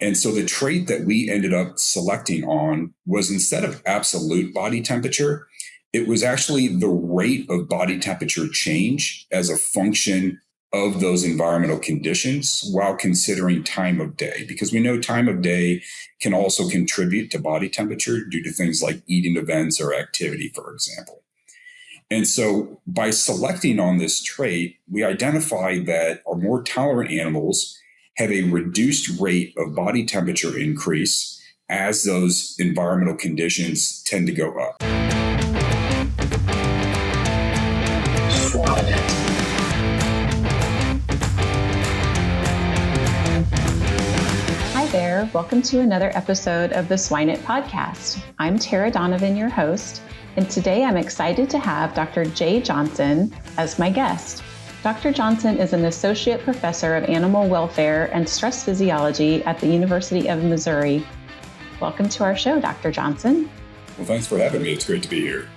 And so the trait that we ended up selecting on was, instead of absolute body temperature, it was actually the rate of body temperature change as a function of those environmental conditions, while considering time of day, because we know time of day can also contribute to body temperature due to things like eating events or activity, for example. And so by selecting on this trait, we identified that our more tolerant animals have a reduced rate of body temperature increase as those environmental conditions tend to go up. Hi there, welcome to another episode of the Swine It podcast. I'm Tara Donovan, your host, and today I'm excited to have Dr. Jay Johnson as my guest. Dr. Johnson is an associate professor of animal welfare and stress physiology at the University of Missouri. Welcome to our show, Dr. Johnson. Well, thanks for having me. It's great to be here.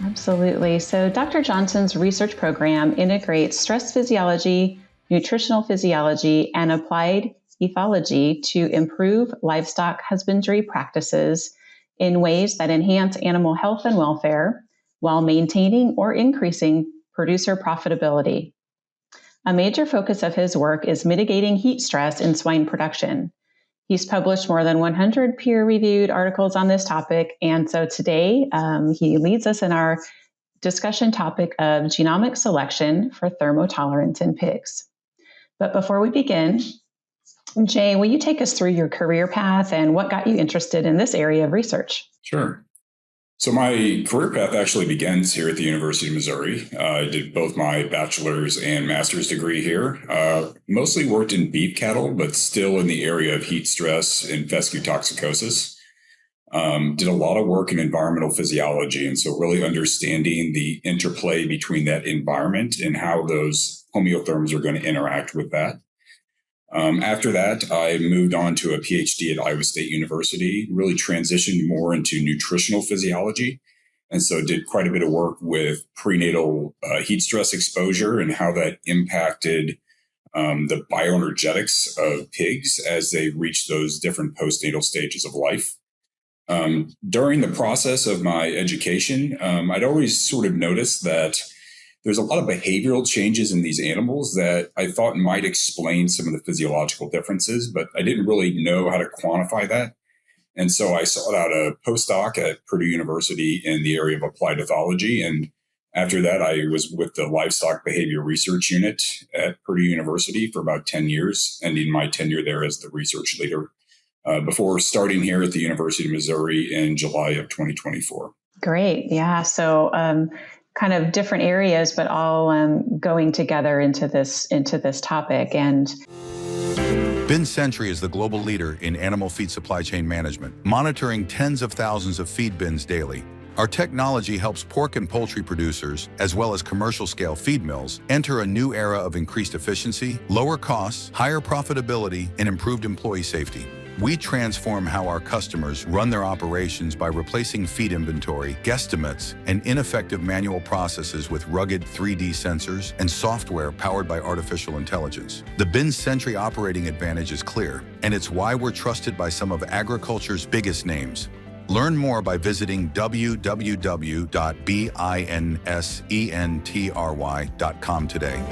Absolutely. So Dr. Johnson's research program integrates stress physiology, nutritional physiology, and applied ethology to improve livestock husbandry practices in ways that enhance animal health and welfare while maintaining or increasing producer profitability. A major focus of his work is mitigating heat stress in swine production. He's published more than 100 peer-reviewed articles on this topic, and so today he leads us in our discussion topic of genomic selection for thermotolerance in pigs. But before we begin, Jay, will you take us through your career path and what got you interested in this area of research? Sure. So my career path actually begins here at the University of Missouri. I did both my bachelor's and master's degree here. Mostly worked in beef cattle, but still in the area of heat stress and fescue toxicosis. Did a lot of work in environmental physiology, and so really understanding the interplay between that environment and how those homeotherms are going to interact with that. After that, I moved on to a PhD at Iowa State University, really transitioned more into nutritional physiology. And so did quite a bit of work with prenatal heat stress exposure and how that impacted the bioenergetics of pigs as they reach those different postnatal stages of life. During the process of my education, I'd always sort of noticed that there's a lot of behavioral changes in these animals that I thought might explain some of the physiological differences, but I didn't really know how to quantify that. And so I sought out a postdoc at Purdue University in the area of applied ethology. And after that, I was with the Livestock Behavior Research Unit at Purdue University for about 10 years, ending my tenure there as the research leader before starting here at the University of Missouri in July of 2024. Great. Yeah. So kind of different areas, but all going together into this topic. And BinCentry is the global leader in animal feed supply chain management, monitoring tens of thousands of feed bins daily. Our technology helps pork and poultry producers, as well as commercial-scale feed mills, enter a new era of increased efficiency, lower costs, higher profitability, and improved employee safety. We transform how our customers run their operations by replacing feed inventory, guesstimates, and ineffective manual processes with rugged 3D sensors and software powered by artificial intelligence. The BinCentry operating advantage is clear, and it's why we're trusted by some of agriculture's biggest names. Learn more by visiting www.binsentry.com today.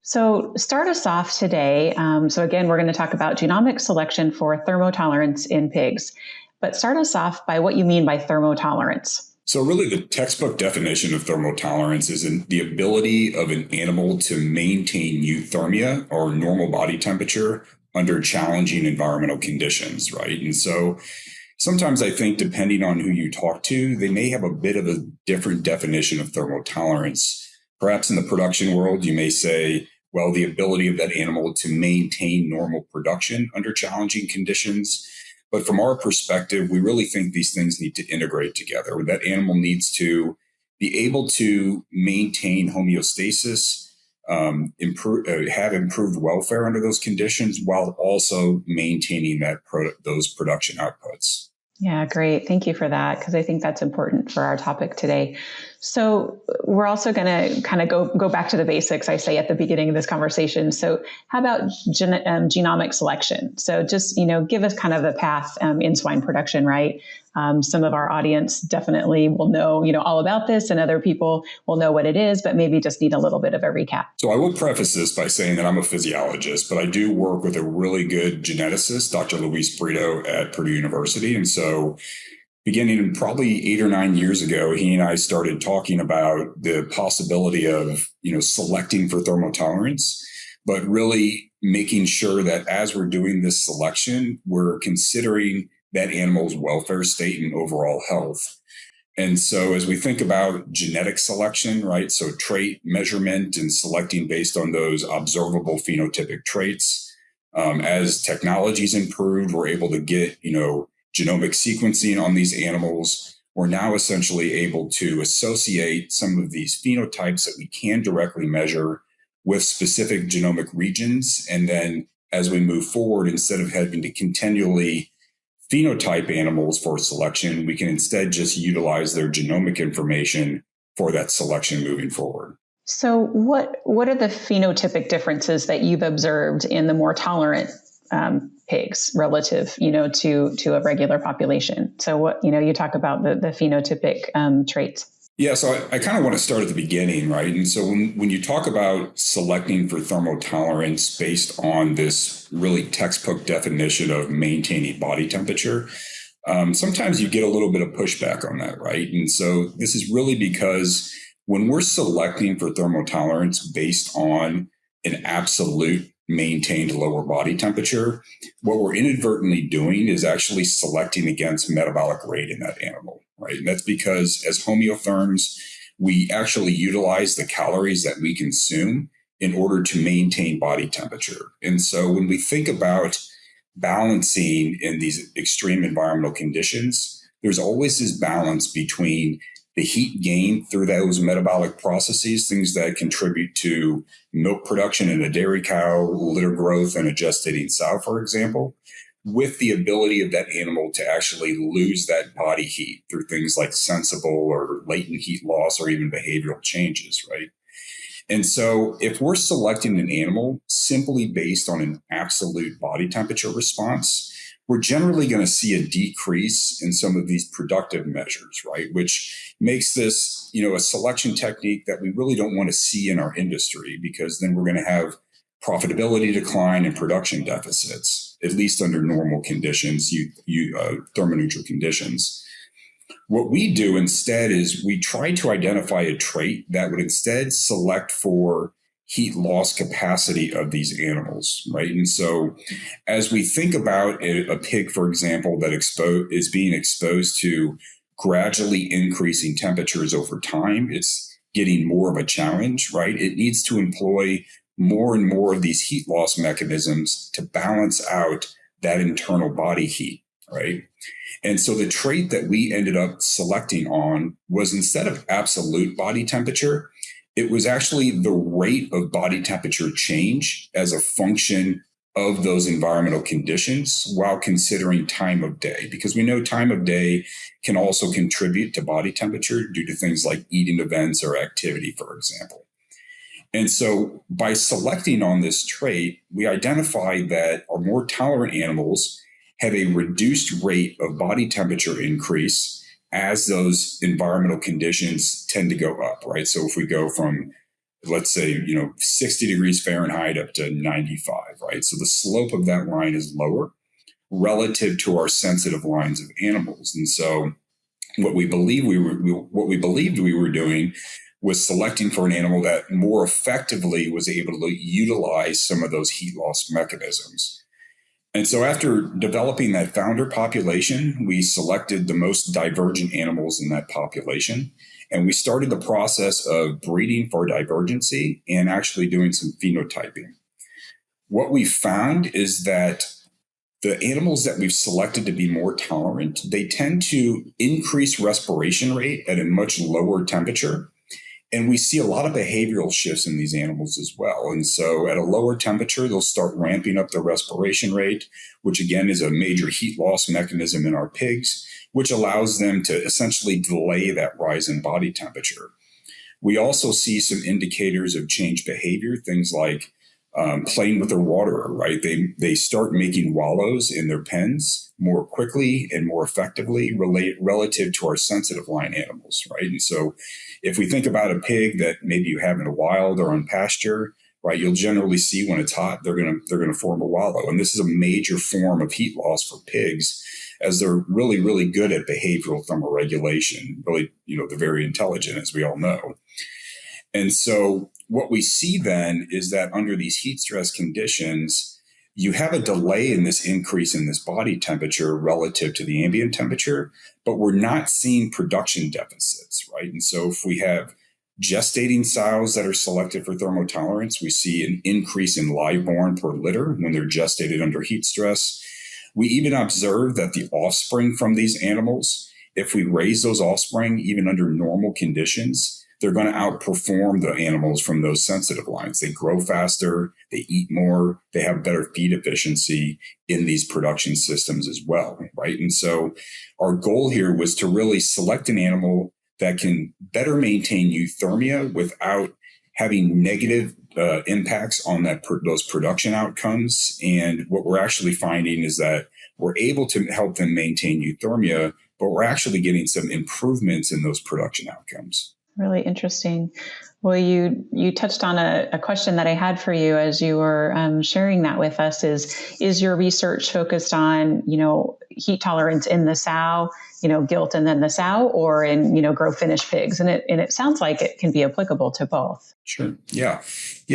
So start us off today. So again, we're going to talk about genomic selection for thermotolerance in pigs. But start us off by what you mean by thermotolerance. So really the textbook definition of thermotolerance is the ability of an animal to maintain euthermia or normal body temperature under challenging environmental conditions, right? And so sometimes I think depending on who you talk to, they may have a bit of a different definition of thermotolerance. Perhaps in the production world, you may say, well, the ability of that animal to maintain normal production under challenging conditions. But from our perspective, we really think these things need to integrate together. That animal needs to be able to maintain homeostasis, have improved welfare under those conditions, while also maintaining those production outputs. Yeah, great. Thank you for that, because I think that's important for our topic today. So we're also going to kind of go back to the basics, I say at the beginning of this conversation. So how about genomic selection? So just, give us kind of a path in swine production, right? Some of our audience definitely will know, all about this, and other people will know what it is, but maybe just need a little bit of a recap. So I will preface this by saying that I'm a physiologist, but I do work with a really good geneticist, Dr. Luis Brito at Purdue University. And so beginning probably 8 or 9 years ago, he and I started talking about the possibility of, selecting for thermotolerance, but really making sure that as we're doing this selection, we're considering that animal's welfare state and overall health. And so as we think about genetic selection, right, so trait measurement and selecting based on those observable phenotypic traits, as technology's improved, we're able to get, genomic sequencing on these animals. We're now essentially able to associate some of these phenotypes that we can directly measure with specific genomic regions. And then as we move forward, instead of having to continually phenotype animals for selection, we can instead just utilize their genomic information for that selection moving forward. So what are the phenotypic differences that you've observed in the more tolerant pigs relative, to a regular population? So what, you talk about the phenotypic traits. Yeah, so I kind of want to start at the beginning, right? And so when you talk about selecting for thermotolerance based on this really textbook definition of maintaining body temperature, sometimes you get a little bit of pushback on that, right? And so this is really because when we're selecting for thermotolerance based on an absolute maintained lower body temperature, what we're inadvertently doing is actually selecting against metabolic rate in that animal, right? And that's because as homeotherms, we actually utilize the calories that we consume in order to maintain body temperature. And so when we think about balancing in these extreme environmental conditions, there's always this balance between the heat gain through those metabolic processes, things that contribute to milk production in a dairy cow, litter growth in a gestating sow, for example, with the ability of that animal to actually lose that body heat through things like sensible or latent heat loss or even behavioral changes, right? And so if we're selecting an animal simply based on an absolute body temperature response, we're generally going to see a decrease in some of these productive measures, right? Which makes this, a selection technique that we really don't want to see in our industry, because then we're going to have profitability decline and production deficits, at least under normal conditions, thermoneutral conditions. What we do instead is we try to identify a trait that would instead select for heat loss capacity of these animals, right? And so as we think about a pig, for example, that is being exposed to gradually increasing temperatures over time, it's getting more of a challenge, right? It needs to employ more and more of these heat loss mechanisms to balance out that internal body heat, right? And so the trait that we ended up selecting on was, instead of absolute body temperature, it was actually the rate of body temperature change as a function of those environmental conditions, while considering time of day, because we know time of day can also contribute to body temperature due to things like eating events or activity, for example. And so by selecting on this trait, we identified that our more tolerant animals have a reduced rate of body temperature increase as those environmental conditions tend to go up, right? So if we go from, let's say, 60 degrees Fahrenheit up to 95, right? So the slope of that line is lower relative to our sensitive lines of animals. And so what we believed we were doing was selecting for an animal that more effectively was able to utilize some of those heat loss mechanisms. And so after developing that founder population, we selected the most divergent animals in that population. And we started the process of breeding for divergency and actually doing some phenotyping. What we found is that the animals that we've selected to be more tolerant, they tend to increase respiration rate at a much lower temperature. And we see a lot of behavioral shifts in these animals as well. And so at a lower temperature, they'll start ramping up their respiration rate, which again is a major heat loss mechanism in our pigs. which allows them to essentially delay that rise in body temperature. We also see some indicators of changed behavior, things like playing with their water, right? They start making wallows in their pens more quickly and more effectively relative to our sensitive line animals, right? And so if we think about a pig that maybe you have in the wild or on pasture, right, you'll generally see when it's hot, they're gonna form a wallow. And this is a major form of heat loss for pigs, as they're really, really good at behavioral thermoregulation. Really, they're very intelligent, as we all know. And so what we see then is that under these heat stress conditions, you have a delay in this increase in this body temperature relative to the ambient temperature, but we're not seeing production deficits, right? And so if we have gestating sows that are selected for thermotolerance, we see an increase in live born per litter when they're gestated under heat stress. We even observe that the offspring from these animals, if we raise those offspring even under normal conditions, they're going to outperform the animals from those sensitive lines. They grow faster, they eat more, they have better feed efficiency in these production systems as well, right? And so our goal here was to really select an animal that can better maintain euthermia without having negative impacts on those production outcomes. And what we're actually finding is that we're able to help them maintain euthermia, but we're actually getting some improvements in those production outcomes. Really interesting. Well, you touched on a question that I had for you as you were sharing that with us. Is your research focused on heat tolerance in the sow, gilt and then the sow, or in grow finished pigs? And it sounds like it can be applicable to both. Sure. Yeah.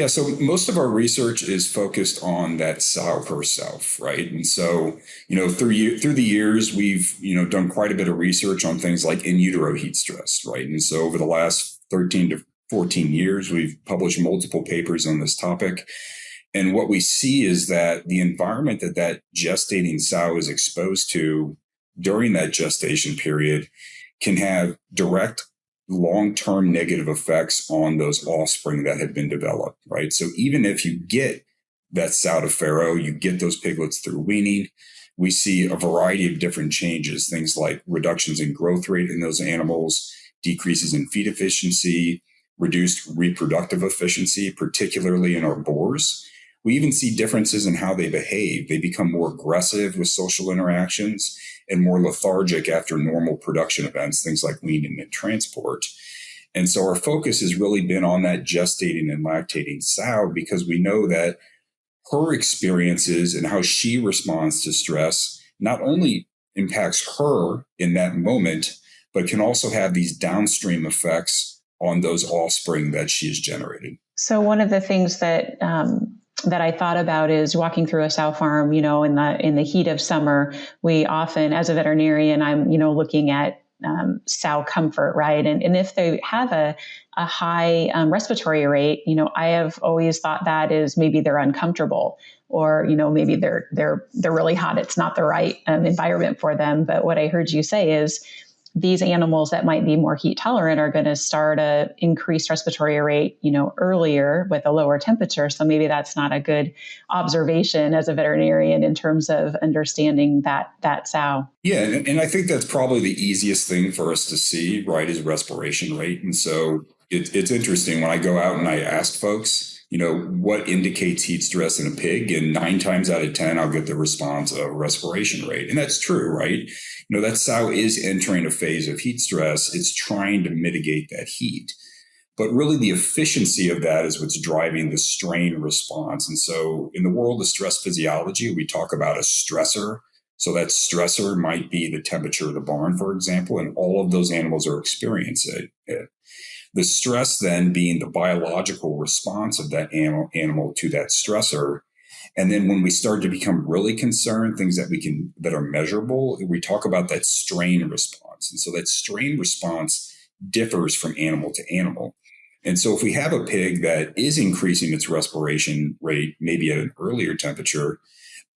So most of our research is focused on that sow herself, right? And so through the years we've done quite a bit of research on things like in utero heat stress, right? And so over the last 13 to 14 years, we've published multiple papers on this topic. And what we see is that the environment that gestating sow is exposed to during that gestation period can have direct long-term negative effects on those offspring that have been developed, right? So even if you get that sow to farrow, you get those piglets through weaning, we see a variety of different changes, things like reductions in growth rate in those animals, decreases in feed efficiency, reduced reproductive efficiency, particularly in our boars. We even see differences in how they behave. They become more aggressive with social interactions and more lethargic after normal production events, things like weaning and transport. And so our focus has really been on that gestating and lactating sow, because we know that her experiences and how she responds to stress not only impacts her in that moment, but can also have these downstream effects on those offspring that she has generated. So one of the things that I thought about is walking through a sow farm, in the heat of summer, we often, as a veterinarian, I'm, looking at sow comfort, right? And if they have a high respiratory rate, I have always thought that is maybe they're uncomfortable, or, maybe they're really hot. It's not the right environment for them. But what I heard you say is these animals that might be more heat tolerant are going to start a increased respiratory rate, earlier with a lower temperature. So maybe that's not a good observation as a veterinarian in terms of understanding that sow. Yeah, and I think that's probably the easiest thing for us to see, right, is respiration rate. And so it's interesting when I go out and I ask folks, what indicates heat stress in a pig? And 9 times out of 10, I'll get the response of respiration rate. And that's true, right? That sow is entering a phase of heat stress. It's trying to mitigate that heat. But really the efficiency of that is what's driving the strain response. And so in the world of stress physiology, we talk about a stressor. So that stressor might be the temperature of the barn, for example, and all of those animals are experiencing it. The stress then being the biological response of that animal to that stressor. And then when we start to become really concerned, things that are measurable, we talk about that strain response. And so that strain response differs from animal to animal. And so if we have a pig that is increasing its respiration rate, maybe at an earlier temperature,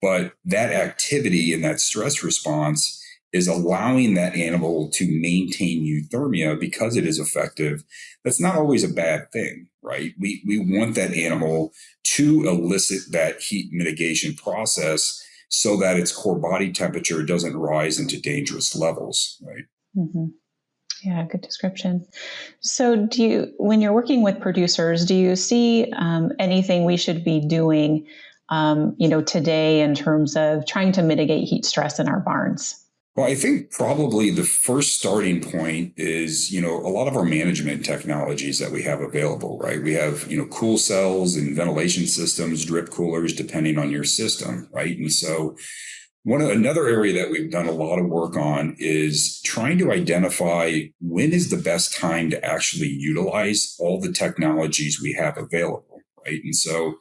but that activity and that stress response is allowing that animal to maintain euthermia because it is effective, that's not always a bad thing, right? We want that animal to elicit that heat mitigation process so that its core body temperature doesn't rise into dangerous levels, right? Mm-hmm. Yeah, good description. So, when you're working with producers, do you see anything we should be doing, today in terms of trying to mitigate heat stress in our barns? Well, I think probably the first starting point is, a lot of our management technologies that we have available, right? We have, cool cells and ventilation systems, drip coolers, depending on your system, right? And so another area that we've done a lot of work on is trying to identify when is the best time to actually utilize all the technologies we have available, right? And so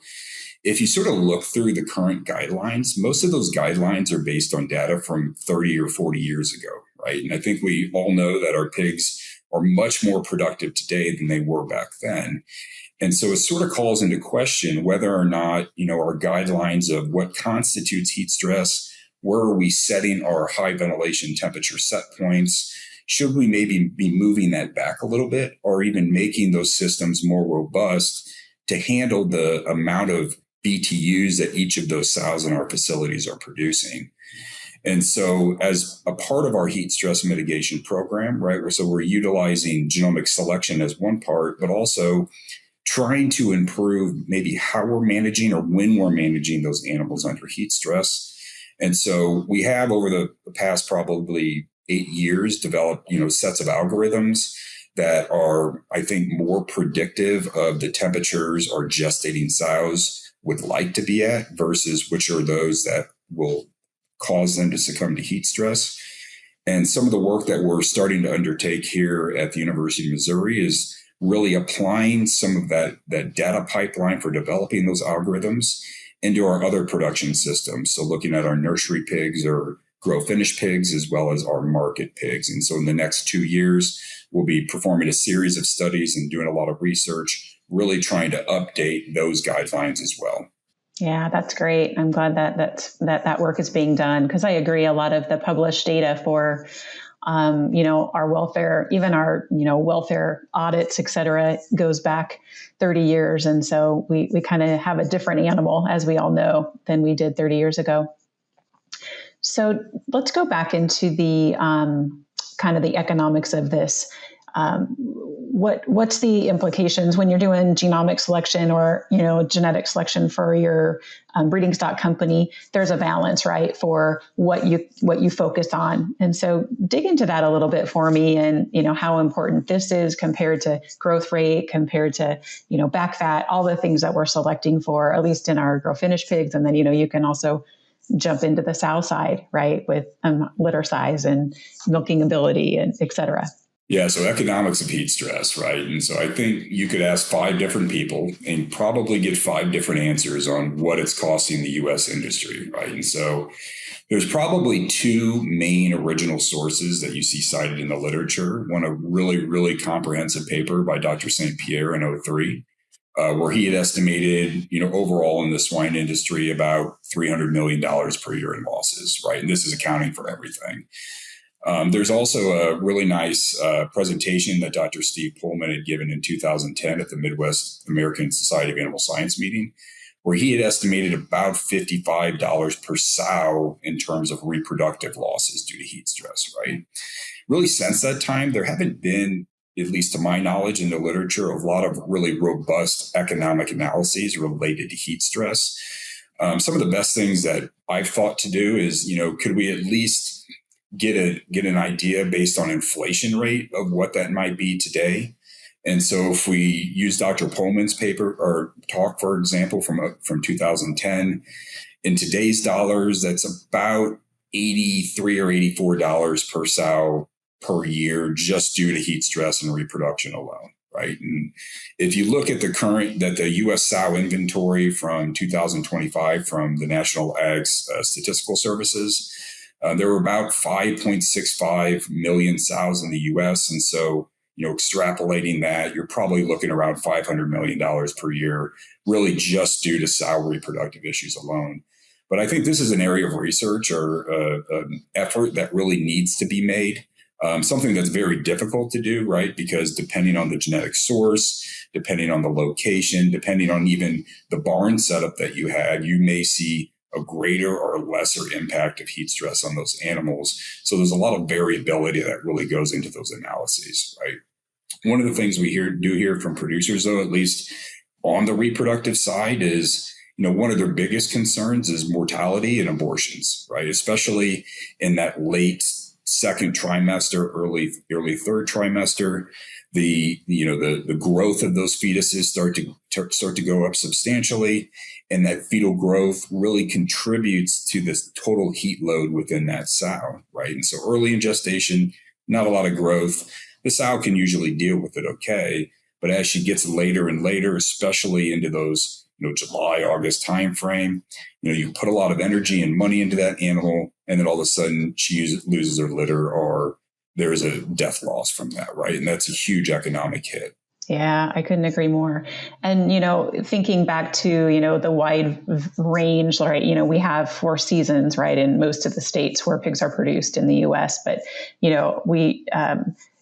if you sort of look through the current guidelines, most of those guidelines are based on data from 30 or 40 years ago, right? And I think we all know that our pigs are much more productive today than they were back then. And so it sort of calls into question whether or not, our guidelines of what constitutes heat stress, where are we setting our high ventilation temperature set points? Should we maybe be moving that back a little bit, or even making those systems more robust to handle the amount of BTUs that each of those sows in our facilities are producing? And so as a part of our heat stress mitigation program, right, so we're utilizing genomic selection as one part, but also trying to improve maybe how we're managing or when we're managing those animals under heat stress. And so we have over the past probably 8 years developed, sets of algorithms that are, I think, more predictive of the temperatures our gestating sows would like to be at versus which are those that will cause them to succumb to heat stress. And some of the work that we're starting to undertake here at the University of Missouri is really applying some of that data pipeline for developing those algorithms into our other production systems. So looking at our nursery pigs or grow finish pigs, as well as our market pigs. And so in the next 2 years, we'll be performing a series of studies and doing a lot of research, really trying to update those guidelines as well. Yeah, that's great. I'm glad that work is being done, because I agree. A lot of the published data for, our welfare, even our, welfare audits, et cetera, goes back 30 years. And so we kind of have a different animal, as we all know, than we did 30 years ago. So let's go back into the kind of the economics of this. What's the implications when you're doing genomic selection or genetic selection for your breeding stock company? There's a balance, right, for what you focus on, and so dig into that a little bit for me, and how important this is compared to growth rate, compared to back fat, all the things that we're selecting for, at least in our grow finish pigs, and then you can also jump into the sow side, right, with litter size and milking ability and et cetera. Yeah, so economics of heat stress, right? And so I think you could ask 5 different people and probably get 5 different answers on what it's costing the U.S. industry, right? And so there's probably 2 main original sources that you see cited in the literature. One, a really, really comprehensive paper by Dr. St. Pierre in 2003, where he had estimated, overall in the swine industry about $300 million per year in losses, right? And this is accounting for everything. There's also a really nice presentation that Dr. Steve Pullman had given in 2010 at the Midwest American Society of Animal Science meeting, where he had estimated about $55 per sow in terms of reproductive losses due to heat stress, right? Really, since that time, there haven't been, at least to my knowledge in the literature, a lot of really robust economic analyses related to heat stress. Some of the best things that I've thought to do is, could we at least get an idea based on inflation rate of what that might be today? And so if we use Dr. Pullman's paper or talk, for example, from 2010, in today's dollars, that's about $83 or $84 per sow per year, just due to heat stress and reproduction alone, right? And if you look at the U.S. sow inventory from 2025 from the National Ag Statistical Services, there were about 5.65 million sows in the U.S. And so, extrapolating that, you're probably looking around $500 million per year, really just due to sow reproductive issues alone. But I think this is an area of research or an effort that really needs to be made. Something that's very difficult to do, right? Because depending on the genetic source, depending on the location, depending on even the barn setup that you had, you may see a greater or lesser impact of heat stress on those animals. So there's a lot of variability that really goes into those analyses, right? One of the things we do hear from producers, though, at least on the reproductive side, is one of their biggest concerns is mortality and abortions, right? Especially in that late second trimester, early third trimester. The growth of those fetuses start to go up substantially, and that fetal growth really contributes to this total heat load within that sow, right? And so early in gestation, not a lot of growth. The sow can usually deal with it okay, but as she gets later and later, especially into those July, August timeframe, you put a lot of energy and money into that animal, and then all of a sudden she loses her litter, or there's a death loss from that, right? And that's a huge economic hit. Yeah, I couldn't agree more. And, thinking back to, the wide range, right? We have 4 seasons, right, in most of the states where pigs are produced in the U.S. But, we,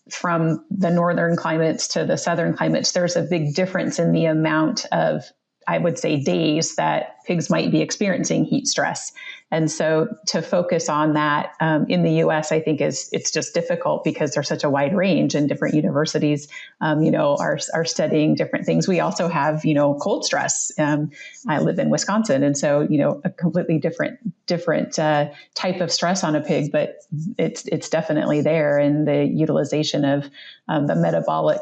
from the northern climates to the southern climates, there's a big difference in the amount of, I would say, days that pigs might be experiencing heat stress. And so to focus on that in the U.S., I think it's just difficult because there's such a wide range, and different universities, are studying different things. We also have, cold stress. I live in Wisconsin, and so a completely different type of stress on a pig, but it's definitely there, and the utilization of the metabolic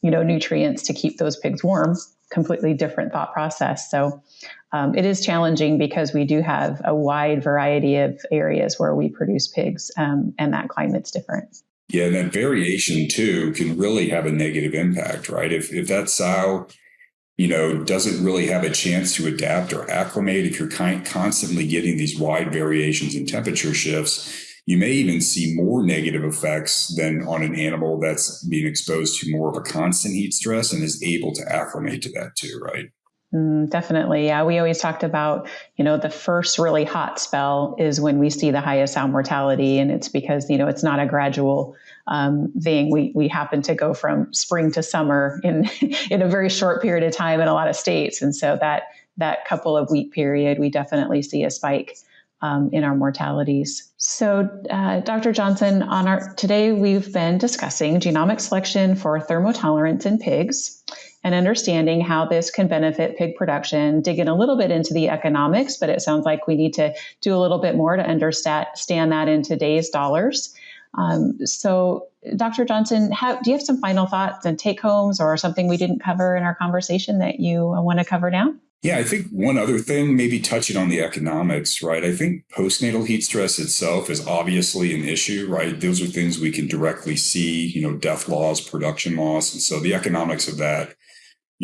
nutrients to keep those pigs warm. Completely different thought process. So it is challenging because we do have a wide variety of areas where we produce pigs, and that climate's different. Yeah, and that variation too can really have a negative impact, right? If that sow, doesn't really have a chance to adapt or acclimate, if you're constantly getting these wide variations in temperature shifts, you may even see more negative effects than on an animal that's being exposed to more of a constant heat stress and is able to acclimate to that too, right? Definitely. Yeah. We always talked about, the first really hot spell is when we see the highest sow mortality. And it's because, it's not a gradual thing. We happen to go from spring to summer in, in a very short period of time in a lot of states. And so that couple of week period, we definitely see a spike in our mortalities. So, Dr. Johnson, today we've been discussing genomic selection for thermotolerance in pigs and understanding how this can benefit pig production, digging a little bit into the economics, but it sounds like we need to do a little bit more to understand that in today's dollars. So, Dr. Johnson, do you have some final thoughts and take homes or something we didn't cover in our conversation that you want to cover now? Yeah, I think one other thing, maybe touching on the economics, right? I think postnatal heat stress itself is obviously an issue, right? Those are things we can directly see, death loss, production loss. And so the economics of that,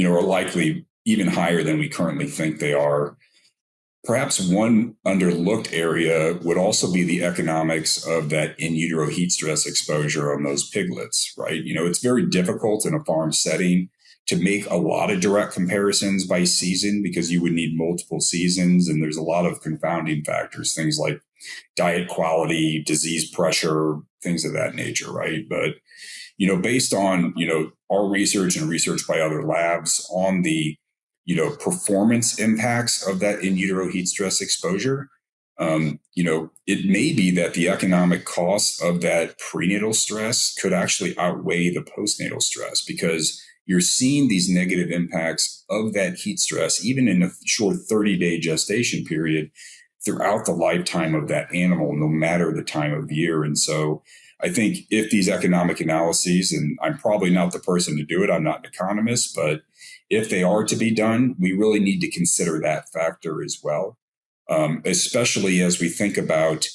are likely even higher than we currently think they are. Perhaps one underlooked area would also be the economics of that in utero heat stress exposure on those piglets, right? It's very difficult in a farm setting to make a lot of direct comparisons by season because you would need multiple seasons. And there's a lot of confounding factors, things like diet quality, disease pressure, things of that nature, right? But, based on, our research and research by other labs on the, performance impacts of that in utero heat stress exposure, it may be that the economic costs of that prenatal stress could actually outweigh the postnatal stress because you're seeing these negative impacts of that heat stress, even in a short 30-day gestation period, throughout the lifetime of that animal, no matter the time of year. And so I think if these economic analyses, and I'm probably not the person to do it, I'm not an economist, but if they are to be done, we really need to consider that factor as well, especially as we think about,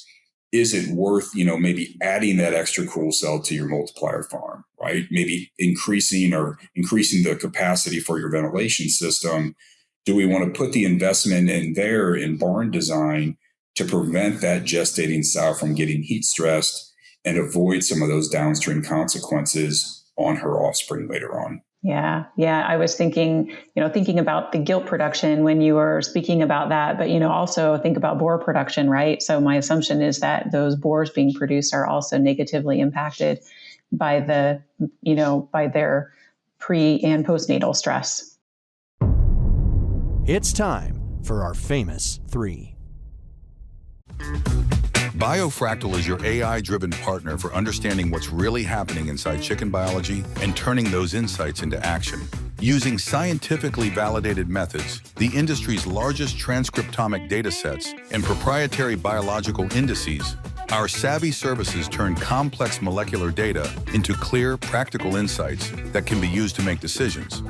is it worth, maybe adding that extra cool cell to your multiplier farm, right? Maybe increasing the capacity for your ventilation system. Do we want to put the investment in there in barn design to prevent that gestating sow from getting heat stressed and avoid some of those downstream consequences on her offspring later on? Yeah. I was thinking about the gilt production when you were speaking about that, but, also think about boar production, right? So my assumption is that those boars being produced are also negatively impacted by by their pre and postnatal stress. It's time for our famous 3. Biofractal is your AI-driven partner for understanding what's really happening inside chicken biology and turning those insights into action. Using scientifically validated methods, the industry's largest transcriptomic datasets, and proprietary biological indices, our savvy services turn complex molecular data into clear, practical insights that can be used to make decisions.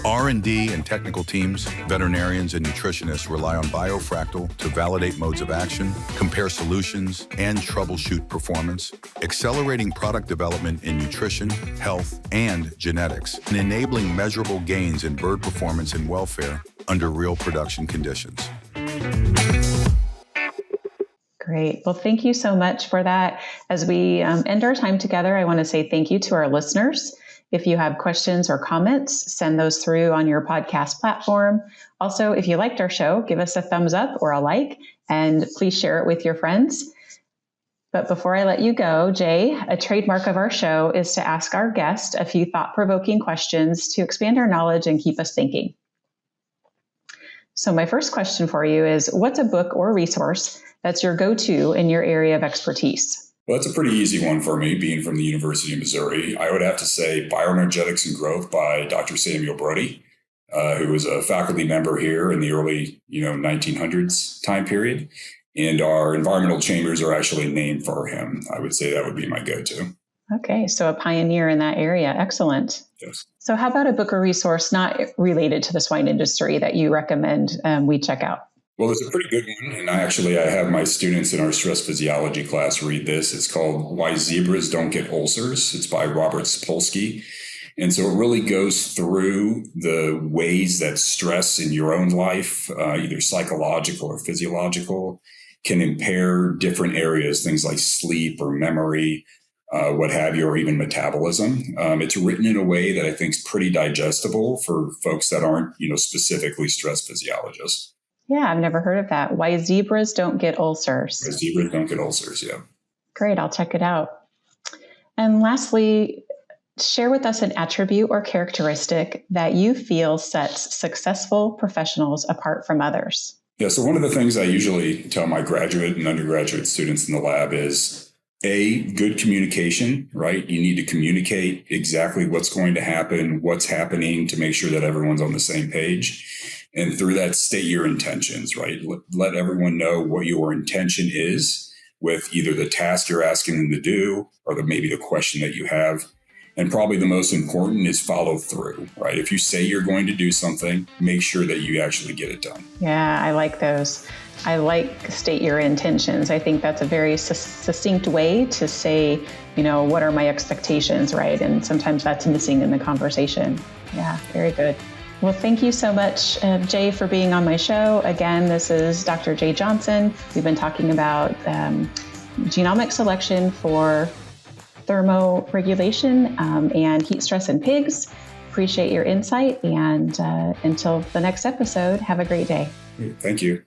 R&D and technical teams, veterinarians and nutritionists rely on Biofractal to validate modes of action, compare solutions, and troubleshoot performance, accelerating product development in nutrition, health, and genetics, and enabling measurable gains in bird performance and welfare under real production conditions. Great. Well, thank you so much for that. As we end our time together, I want to say thank you to our listeners. If you have questions or comments, send those through on your podcast platform. Also, if you liked our show, give us a thumbs up or a like, and please share it with your friends. But before I let you go, Jay, a trademark of our show is to ask our guest a few thought-provoking questions to expand our knowledge and keep us thinking. So my first question for you is, what's a book or resource that's your go-to in your area of expertise? Well, that's a pretty easy one for me, being from the University of Missouri. I would have to say Bioenergetics and Growth by Dr. Samuel Brody, who was a faculty member here in the early 1900s time period. And our environmental chambers are actually named for him. I would say that would be my go-to. Okay, so a pioneer in that area. Excellent. Yes. So how about a book or resource not related to the swine industry that you recommend we check out? Well, it's a pretty good one. And I have my students in our stress physiology class read this. It's called Why Zebras Don't Get Ulcers. It's by Robert Sapolsky. And so it really goes through the ways that stress in your own life, either psychological or physiological, can impair different areas, things like sleep or memory, what have you, or even metabolism. It's written in a way that I think is pretty digestible for folks that aren't, specifically stress physiologists. Yeah, I've never heard of that. Why Zebras Don't Get Ulcers. Why Zebras Don't Get Ulcers, yeah. Great, I'll check it out. And lastly, share with us an attribute or characteristic that you feel sets successful professionals apart from others. Yeah, so one of the things I usually tell my graduate and undergraduate students in the lab is good communication, right? You need to communicate exactly what's going to happen, what's happening, to make sure that everyone's on the same page. And through that, state your intentions, right? Let everyone know what your intention is with either the task you're asking them to do or maybe the question that you have. And probably the most important is follow through, right? If you say you're going to do something, make sure that you actually get it done. Yeah, I like those. I like state your intentions. I think that's a very succinct way to say, what are my expectations, right? And sometimes that's missing in the conversation. Yeah, very good. Well, thank you so much, Jay, for being on my show. Again, this is Dr. Jay Johnson. We've been talking about genomic selection for thermoregulation and heat stress in pigs. Appreciate your insight. And until the next episode, have a great day. Thank you.